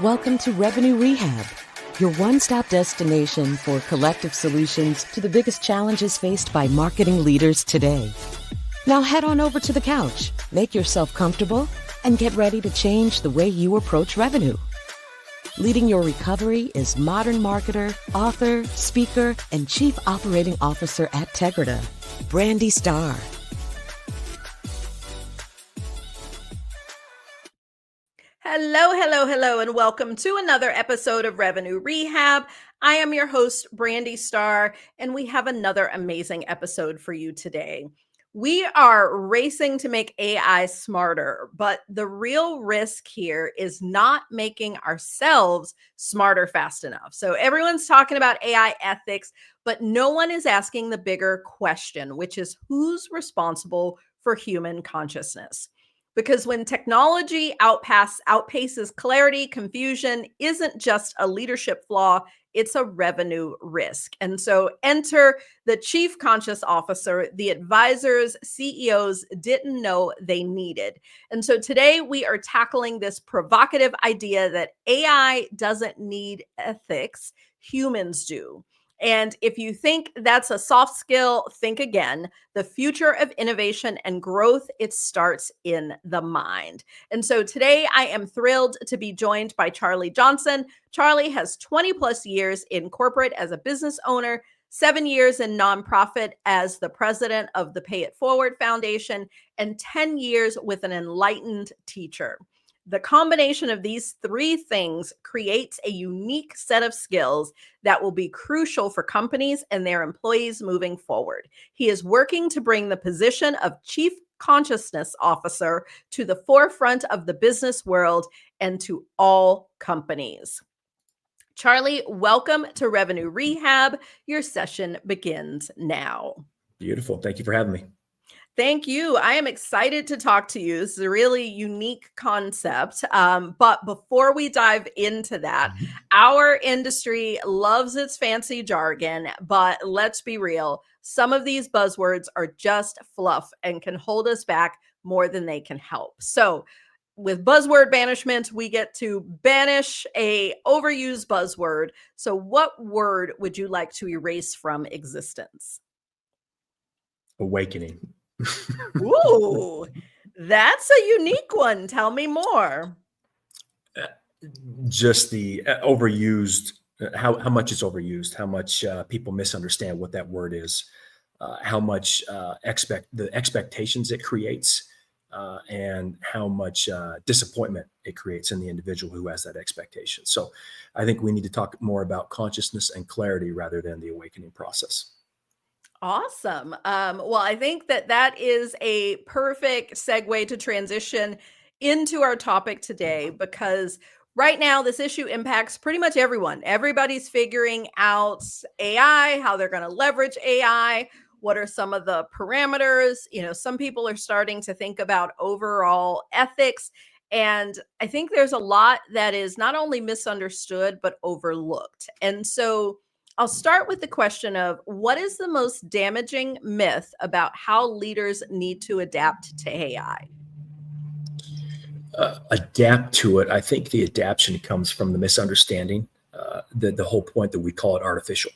Welcome to Revenue Rehab, your one-stop destination for collective solutions to the biggest challenges faced by marketing leaders today. Now head on over to the couch, make yourself comfortable, and get ready to change the way you approach revenue. Leading your recovery is modern marketer, author, speaker, and Chief Operating Officer at Tegrita, Brandy Starr. Hello, and welcome to another episode of Revenue Rehab. I am your host, Brandy Starr, and we have another amazing episode for you today. We are racing to make AI smarter, but the real risk here is not making ourselves smarter fast enough. So everyone's talking about AI ethics, but no one is asking the bigger question, which is who's responsible for human consciousness? Because when technology outpaces clarity, confusion isn't just a leadership flaw, it's a revenue risk. And so enter the chief conscious officer, the advisors CEOs didn't know they needed. And so today we are tackling this provocative idea that AI doesn't need ethics, humans do. And if you think that's a soft skill, think again. The future of innovation and growth, it starts in the mind. And so today I am thrilled to be joined by Charlie Johnson. Charlie has 20 plus years in corporate as a business owner, 7 years in nonprofit as the president of the Pay It Forward Foundation, and 10 years with an enlightened teacher. The combination of these three things creates a unique set of skills that will be crucial for companies and their employees moving forward. He is working to bring the position of Chief Consciousness Officer to the forefront of the business world and to all companies. Charlie, welcome to Revenue Rehab. Your session begins now. Beautiful. Thank you for having me. Thank you. I am excited to talk to you. This is a really unique concept. But before we dive into that, our industry loves its fancy jargon, but let's be real. Some of these buzzwords are just fluff and can hold us back more than they can help. So with buzzword banishment, we get to banish a overused buzzword. So what word would you like to erase from existence? Awakening. Ooh, that's a unique one. Tell me more. Just the overused, how much it's overused, how much people misunderstand what that word is, how much the expectations it creates, and how much disappointment it creates in the individual who has that expectation. So I think we need to talk more about consciousness and clarity rather than the awakening process. Awesome. Well, I think that is a perfect segue to transition into our topic today, because right now this issue impacts pretty much everyone. Everybody's figuring out AI, how they're going to leverage AI. What are some of the parameters? Some people are starting to think about overall ethics. And I think there's a lot that is not only misunderstood, but overlooked. And so I'll start with the question of what is the most damaging myth about how leaders need to adapt to AI? Adapt to it. I think the adaptation comes from the misunderstanding, the whole point that we call it artificial.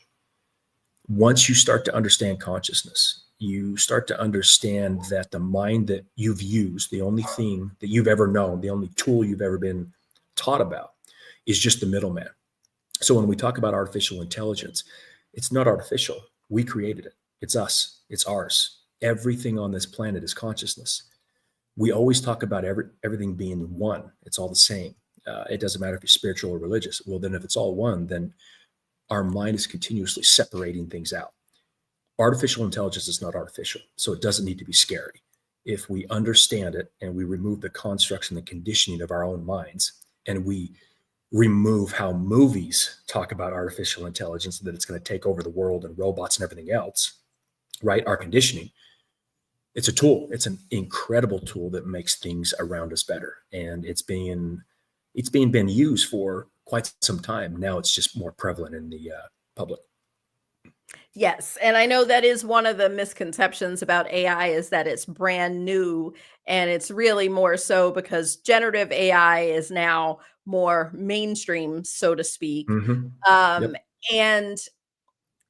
Once you start to understand consciousness, you start to understand that the mind that you've used, the only thing that you've ever known, the only tool you've ever been taught about is just the middleman. So when we talk about artificial intelligence, it's not artificial. We created it. It's us. It's ours. Everything on this planet is consciousness. We always talk about everything being one. It's all the same. It doesn't matter if you're spiritual or religious. Well, then if it's all one, then our mind is continuously separating things out. Artificial intelligence is not artificial, so it doesn't need to be scary. If we understand it and we remove the constructs and the conditioning of our own minds, and we remove how movies talk about artificial intelligence, that it's going to take over the world and robots and everything else, right? Our conditioning. It's a tool. It's an incredible tool that makes things around us better. And it's been used for quite some time. Now it's just more prevalent in the public. Yes, and I know that is one of the misconceptions about AI is that it's brand new, and it's really more so because generative AI is now more mainstream, so to speak. Hmm. Um, Yep. and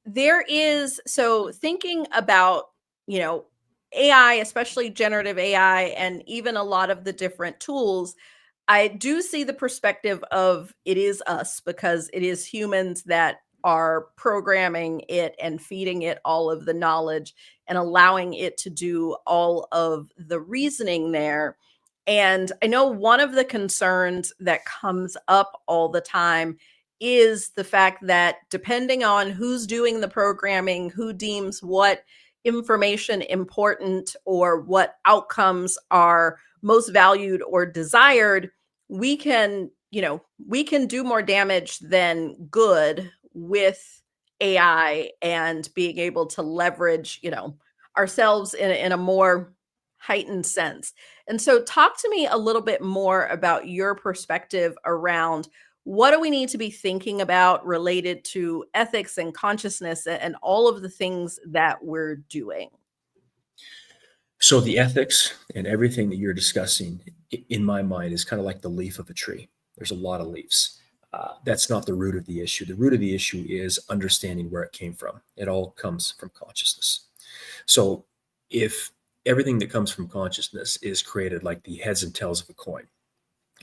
there is so thinking about, you know, AI, especially generative AI, and even a lot of the different tools, I do see the perspective of it is us because it is humans that are programming it and feeding it all of the knowledge and allowing it to do all of the reasoning there. And I know one of the concerns that comes up all the time is the fact that depending on who's doing the programming, who deems what information important or what outcomes are most valued or desired, we can, we can do more damage than good with AI and being able to leverage, ourselves in a more heightened sense. And so talk to me a little bit more about your perspective around what do we need to be thinking about related to ethics and consciousness and all of the things that we're doing. So the ethics and everything that you're discussing, in my mind, is kind of like the leaf of a tree. There's a lot of leaves. That's not the root of the issue. The root of the issue is understanding where it came from. It all comes from consciousness. So if everything that comes from consciousness is created like the heads and tails of a coin,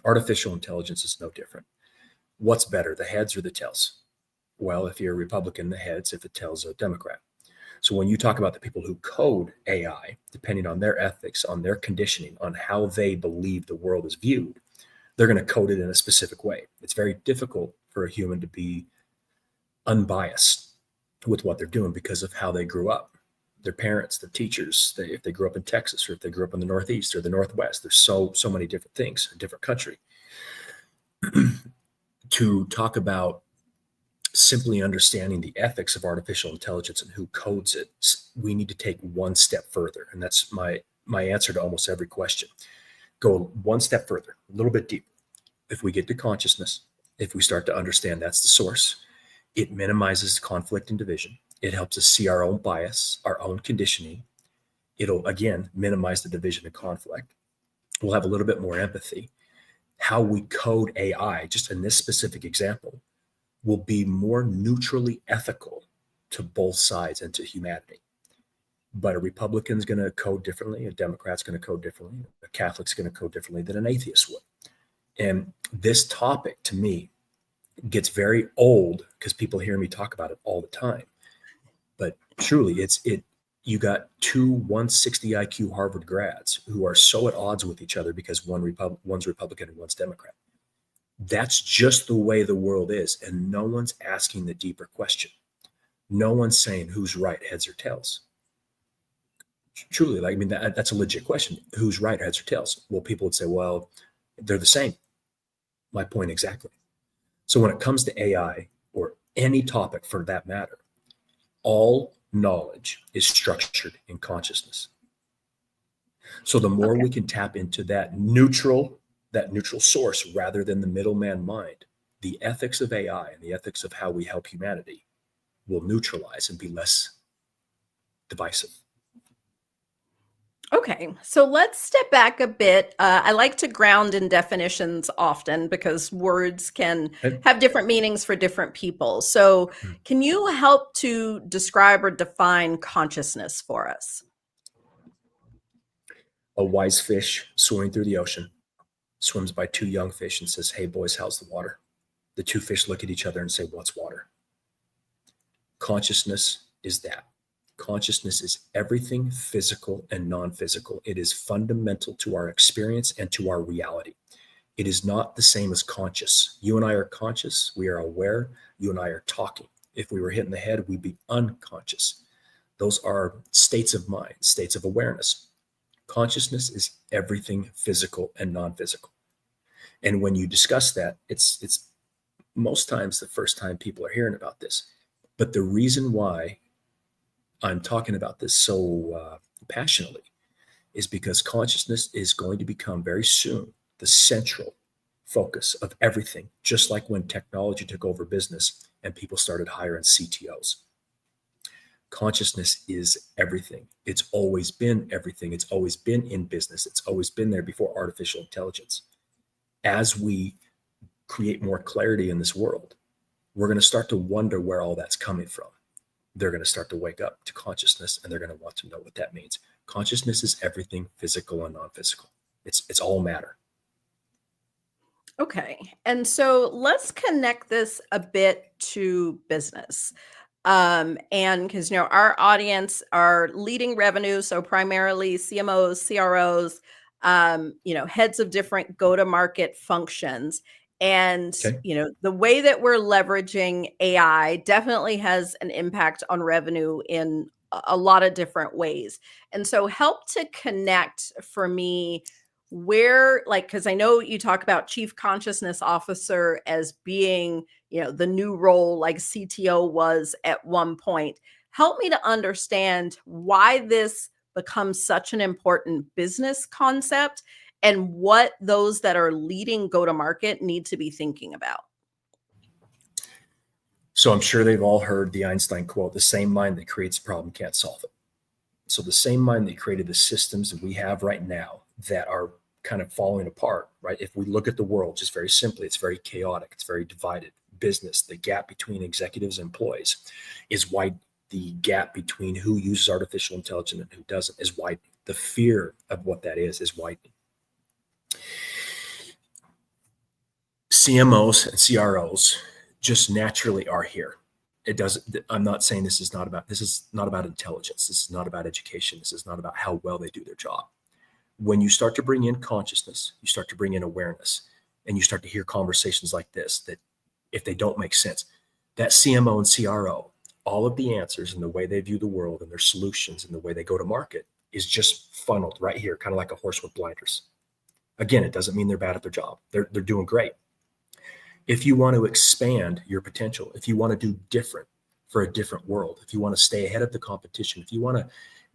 artificial intelligence is no different. What's better, the heads or the tails? Well, if you're a Republican, the heads; if the tails, a Democrat. So when you talk about the people who code AI, depending on their ethics, on their conditioning, on how they believe the world is viewed, they're going to code it in a specific way. It's very difficult for a human to be unbiased with what they're doing because of how they grew up. Their parents, their teachers, if they grew up in Texas or if they grew up in the Northeast or the Northwest, there's so many different things, a different country. To talk about simply understanding the ethics of artificial intelligence and who codes it, we need to take one step further. And that's my answer to almost every question. Go one step further, a little bit deeper. If we get to consciousness, if we start to understand that's the source, it minimizes conflict and division. It helps us see our own bias, our own conditioning. It'll, again, minimize the division and conflict. We'll have a little bit more empathy. How we code AI, just in this specific example, will be more neutrally ethical to both sides and to humanity. But a Republican's going to code differently, a Democrat's going to code differently, a Catholic's going to code differently than an atheist would. And this topic, to me, gets very old because people hear me talk about it all the time. But truly, you got two 160 IQ Harvard grads who are so at odds with each other because one's Republican and one's Democrat. That's just the way the world is. And no one's asking the deeper question. No one's saying who's right, heads or tails. Truly, like, I mean, that's a legit question. Who's right, heads or tails? Well, people would say, well, they're the same. My point exactly. So when it comes to AI or any topic for that matter, all knowledge is structured in consciousness. So the more Okay. we can tap into that neutral source rather than the middleman mind, the ethics of AI and the ethics of how we help humanity will neutralize and be less divisive. Okay, so let's step back a bit. I like to ground in definitions often because words can Okay? have different meanings for different people. So, can you help to describe or define consciousness for us? A wise fish swimming through the ocean swims by two young fish and says, "Hey, boys, how's the water?" The two fish look at each other and say, "What's water?" Consciousness is that. Consciousness is everything physical and non physical. It is fundamental to our experience and to our reality. It is not the same as conscious. You and I are conscious. We are aware. You and I are talking. If we were hit in the head, we'd be unconscious. Those are states of mind, states of awareness. Consciousness is everything physical and non physical. And when you discuss that, it's most times the first time people are hearing about this. But the reason why I'm talking about this so passionately is because consciousness is going to become very soon the central focus of everything, just like when technology took over business and people started hiring CTOs. Consciousness is everything. It's always been everything. It's always been in business. It's always been there before artificial intelligence. As we create more clarity in this world, we're going to start to wonder where all that's coming from. They're going to start to wake up to consciousness, and they're going to want to know what that means. Consciousness is everything, physical and non-physical. It's all matter. Okay. And so let's connect this a bit to business. And because our audience are leading revenue, so primarily CMOs, CROs, heads of different go-to-market functions. And Okay. the way that we're leveraging AI definitely has an impact on revenue in a lot of different ways. And so help to connect for me where, like, because I know you talk about chief consciousness officer as being the new role like CTO was at one point. Help me to understand why this becomes such an important business concept and what those that are leading go to market need to be thinking about. So I'm sure they've all heard the Einstein quote, the same mind that creates a problem can't solve it. So the same mind that created the systems that we have right now that are kind of falling apart, right? If we look at the world just very simply, it's very chaotic, it's very divided. Business, the gap between executives and employees is wide. The gap between who uses artificial intelligence and who doesn't is widening. The fear of what that is widening. CMOs and CROs just naturally are here. It doesn't, I'm not saying this is not about intelligence. This is not about education. This is not about how well they do their job. When you start to bring in consciousness, you start to bring in awareness, and you start to hear conversations like this, that if they don't make sense, that CMO and CRO, all of the answers and the way they view the world and their solutions and the way they go to market is just funneled right here, kind of like a horse with blinders. Again, it doesn't mean they're bad at their job. They're doing great. If you want to expand your potential, if you want to do different for a different world, if you want to stay ahead of the competition, if you want to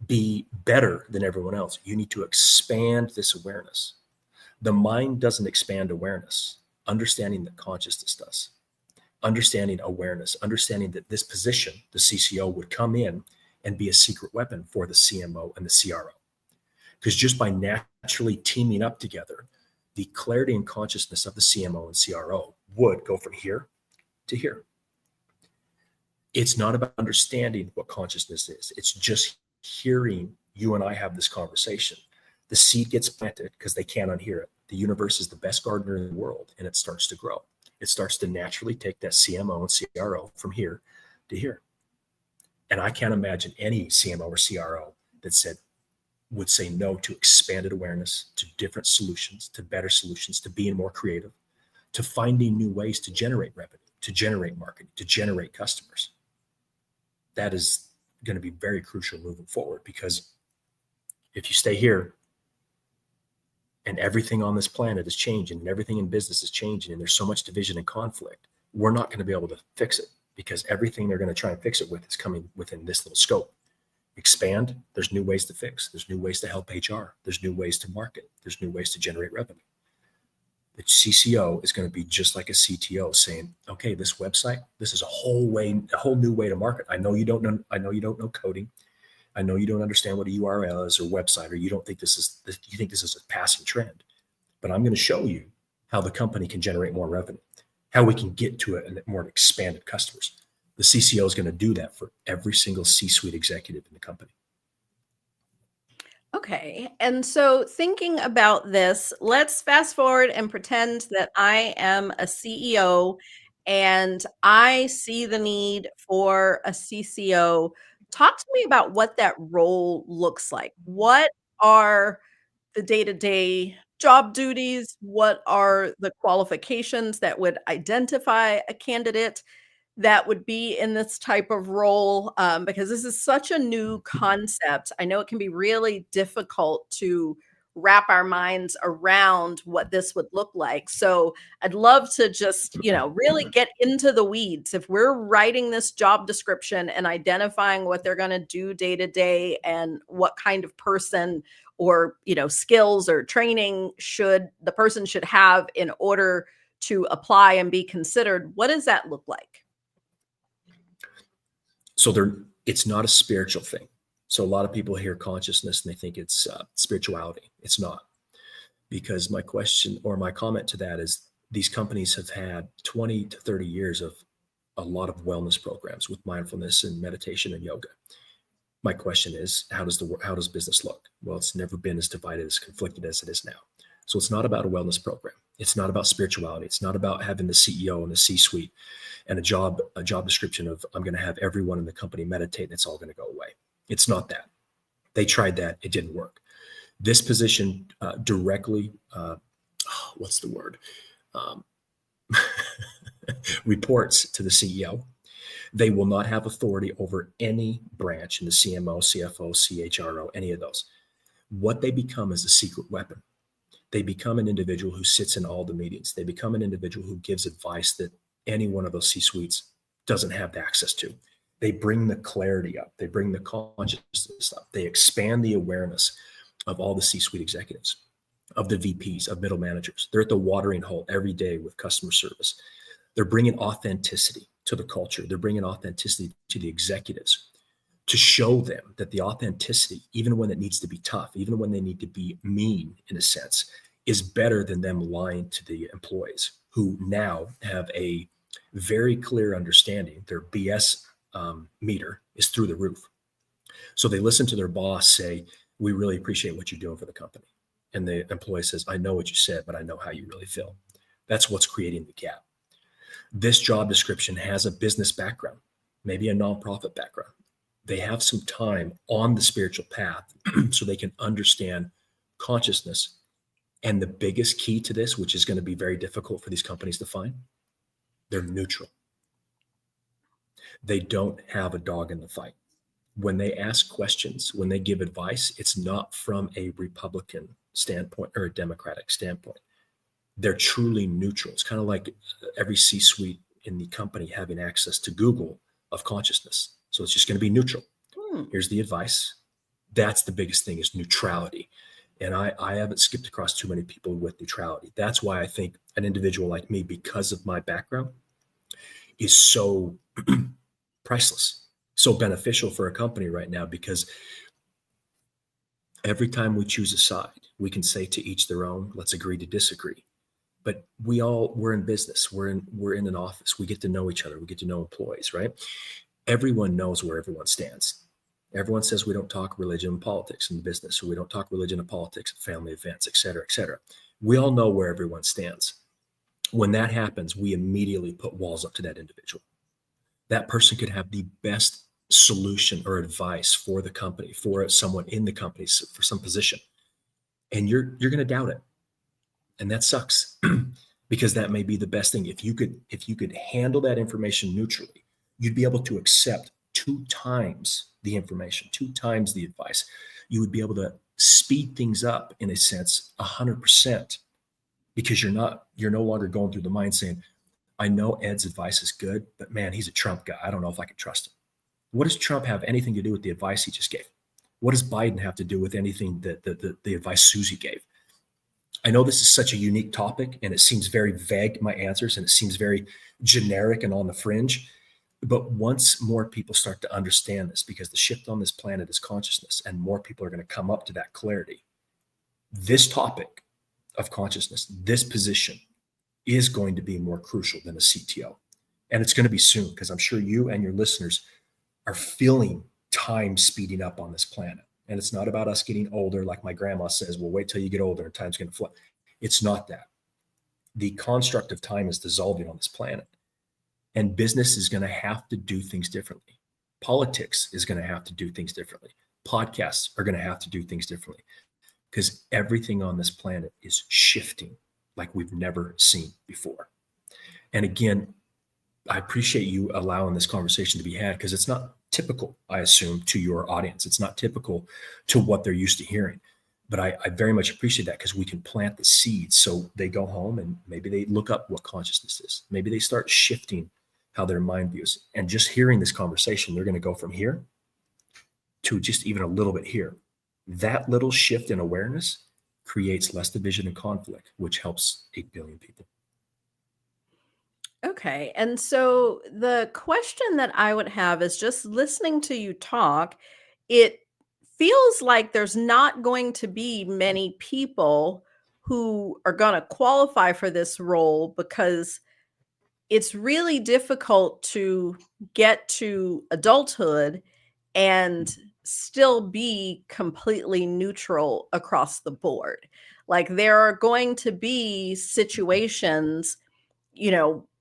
be better than everyone else, you need to expand this awareness. The mind doesn't expand awareness. Understanding that consciousness does. Understanding awareness, understanding that this position, the CCO, would come in and be a secret weapon for the CMO and the CRO. Because just by naturally teaming up together, the clarity and consciousness of the CMO and CRO would go from here to here. It's not about understanding what consciousness is. It's just hearing you and I have this conversation. The seed gets planted because they can't unhear it. The universe is the best gardener in the world, and it starts to grow. It starts to naturally take that CMO and CRO from here to here. And I can't imagine any CMO or CRO that would say no to expanded awareness, to different solutions, to better solutions, to being more creative, to finding new ways to generate revenue, to generate marketing, to generate customers. That is going to be very crucial moving forward, because if you stay here and everything on this planet is changing and everything in business is changing and there's so much division and conflict, we're not going to be able to fix it, because everything they're going to try and fix it with is coming within this little scope. Expand, there's new ways to fix. There's new ways to help HR. There's new ways to market. There's new ways to generate revenue. The CCO is going to be just like a CTO saying, okay, this website, this is a whole new way to market. I know you don't know coding. I know you don't understand what a URL is or website, or you think this is a passing trend, but I'm going to show you how the company can generate more revenue, how we can get to a more expanded customers. The CCO is going to do that for every single C-suite executive in the company. Okay. And so thinking about this, let's fast forward and pretend that I am a CEO and I see the need for a CCO. Talk to me about what that role looks like. What are the day-to-day job duties? What are the qualifications that would identify a candidate that would be in this type of role? Because this is such a new concept. I know it can be really difficult to wrap our minds around what this would look like. So I'd love to just, really get into the weeds. If we're writing this job description and identifying what they're going to do day to day and what kind of person or, skills or training the person should have in order to apply and be considered, what does that look like? So It's not a spiritual thing. So a lot of people hear consciousness and they think it's spirituality. It's not, because my question or my comment to that is these companies have had 20 to 30 years of a lot of wellness programs with mindfulness and meditation and yoga. My question is, how does business look? Well, it's never been as divided, as conflicted as it is now. So it's not about a wellness program. It's not about spirituality. It's not about having the CEO and the C-suite and a job description of, I'm going to have everyone in the company meditate and it's all going to go away. It's not that. They tried that. It didn't work. This position directly, what's the word? Reports to the CEO. They will not have authority over any branch in the CMO, CFO, CHRO, any of those. What they become is a secret weapon. They become an individual who sits in all the meetings. They become an individual who gives advice that any one of those C-suites doesn't have access to. They bring the clarity up. They bring the consciousness up. They expand the awareness of all the C-suite executives, of the VPs, of middle managers. They're at the watering hole every day with customer service. They're bringing authenticity to the culture. They're bringing authenticity to the executives to show them that the authenticity, even when it needs to be tough, even when they need to be mean in a sense, is better than them lying to the employees who now have a very clear understanding. Their BS meter is through the roof. So they listen to their boss say, we really appreciate what you're doing for the company. And the employee says, I know what you said, but I know how you really feel. That's what's creating the gap. This job description has a business background, maybe a nonprofit background. They have some time on the spiritual path so they can understand consciousness. And the biggest key to this, which is going to be very difficult for these companies to find, they're neutral. They don't have a dog in the fight. When they ask questions, when they give advice, it's not from a Republican standpoint or a Democratic standpoint. They're truly neutral. It's kind of like every C-suite in the company having access to Google of consciousness. So it's just going to be neutral. Here's the advice. That's the biggest thing, is neutrality. And I haven't skipped across too many people with neutrality. That's why I think an individual like me, because of my background, is so priceless, so beneficial for a company right now, because every time we choose a side, we can say to each their own, let's agree to disagree. But we're in business. We're in an office. We get to know each other. We get to know employees, right? Everyone knows where everyone stands. Everyone says we don't talk religion and politics in business, or we don't talk religion and politics at family events, et cetera, et cetera. We all know where everyone stands. When that happens, we immediately put walls up to that individual. That person could have the best solution or advice for the company, for someone in the company, for some position, and you're going to doubt it. And that sucks because that may be the best thing. If you could handle that information neutrally, you'd be able to accept 2 times the information, 2 times the advice. You would be able to speed things up in a sense, 100%, because you're no longer going through the mind saying, I know Ed's advice is good, but man, he's a Trump guy. I don't know if I can trust him. What does Trump have anything to do with the advice he just gave? What does Biden have to do with anything that the advice Susie gave? I know this is such a unique topic and it seems very vague, my answers, and it seems very generic and on the fringe. But once more people start to understand this, because the shift on this planet is consciousness, and more people are going to come up to that clarity, this topic of consciousness, this position, is going to be more crucial than a CTO. And it's going to be soon, because I'm sure you and your listeners are feeling time speeding up on this planet. And it's not about us getting older, like my grandma says, well, wait till you get older and time's going to fly. It's not that. The construct of time is dissolving on this planet. And business is going to have to do things differently. Politics is going to have to do things differently. Podcasts are going to have to do things differently, because everything on this planet is shifting like we've never seen before. And again, I appreciate you allowing this conversation to be had, because it's not typical, I assume, to your audience. It's not typical to what they're used to hearing. But I very much appreciate that, because we can plant the seeds so they go home and maybe they look up what consciousness is. Maybe they start shifting how their mind views. And just hearing this conversation, they're going to go from here to just even a little bit here. That little shift in awareness creates less division and conflict, which helps 8 billion people. Okay. And so the question that I would have is, just listening to you talk, it feels like there's not going to be many people who are going to qualify for this role, because it's really difficult to get to adulthood and still be completely neutral across the board. Like, there are going to be situations,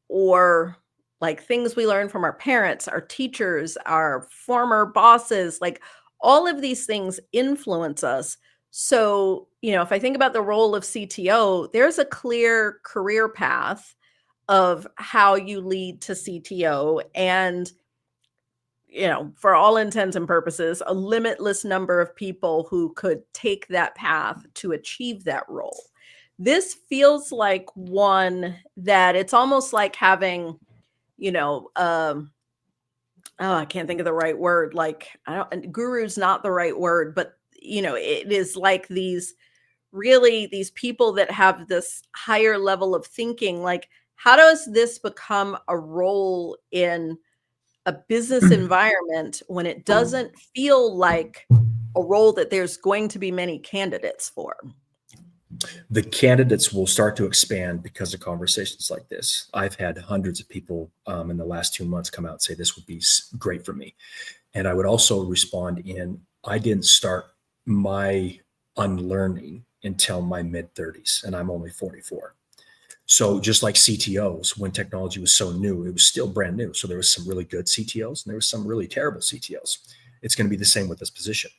or like things we learn from our parents, our teachers, our former bosses, like all of these things influence us. So, if I think about the role of CTO, there's a clear career path of how you lead to CTO, and for all intents and purposes, a limitless number of people who could take that path to achieve that role. This feels like one that it's almost like having, you know, um, oh, I can't think of the right word. Like, I don't, guru's not the right word, but it is like these people that have this higher level of thinking. Like, how does this become a role in a business environment when it doesn't feel like a role that there's going to be many candidates for? The candidates will start to expand because of conversations like this. I've had hundreds of people in the last 2 months come out and say this would be great for me. And I would also respond in, I didn't start my unlearning until my mid 30s, and I'm only 44. So just like CTOs, when technology was so new, it was still brand new. So there was some really good CTOs and there was some really terrible CTOs. It's going to be the same with this position.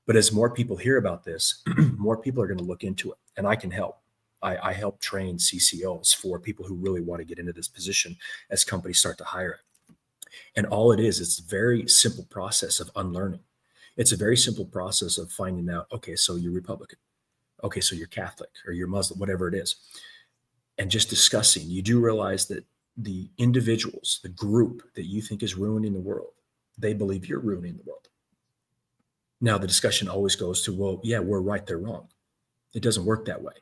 But as more people hear about this, more people are going to look into it, and I can help. I help train CCOs for people who really want to get into this position as companies start to hire it. And all it is, it's a very simple process of unlearning. It's a very simple process of finding out, okay, so you're Republican. Okay, so you're Catholic or you're Muslim, whatever it is. And just discussing, you do realize that the individuals, the group that you think is ruining the world, they believe you're ruining the world. Now, the discussion always goes to, well, yeah, we're right, they're wrong. It doesn't work that way.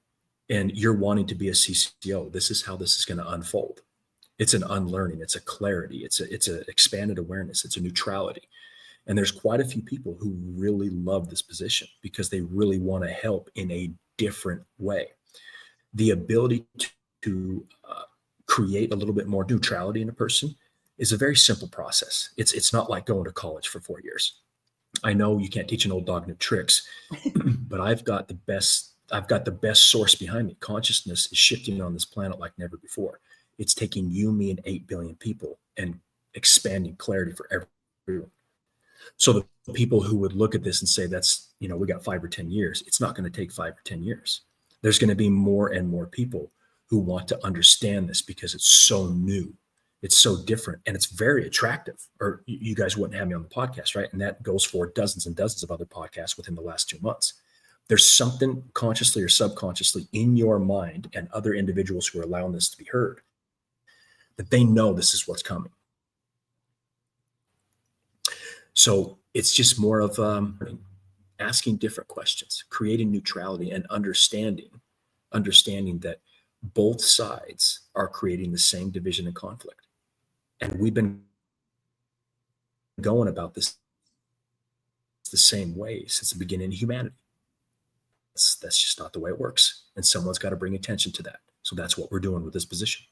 And you're wanting to be a CCO. This is how this is going to unfold. It's an unlearning. It's a clarity. It's a expanded awareness. It's a neutrality. And there's quite a few people who really love this position because they really want to help in a different way. The ability to create a little bit more neutrality in a person is a very simple process. It's not like going to college for 4 years. I know you can't teach an old dog new tricks, but I've got the best source behind me. Consciousness is shifting on this planet like never before. It's taking you, me, and 8 billion people and expanding clarity for everyone. So the people who would look at this and say, that's, we got 5 or 10 years, it's not going to take 5 or 10 years. There's going to be more and more people who want to understand this because it's so new. It's so different and it's very attractive, or you guys wouldn't have me on the podcast, right? And that goes for dozens and dozens of other podcasts within the last 2 months. There's something consciously or subconsciously in your mind and other individuals who are allowing this to be heard, that they know this is what's coming. So it's just more of asking different questions, creating neutrality, and understanding that both sides are creating the same division and conflict. And we've been going about this the same way since the beginning of humanity. That's just not the way it works. And someone's got to bring attention to that. So that's what we're doing with this position.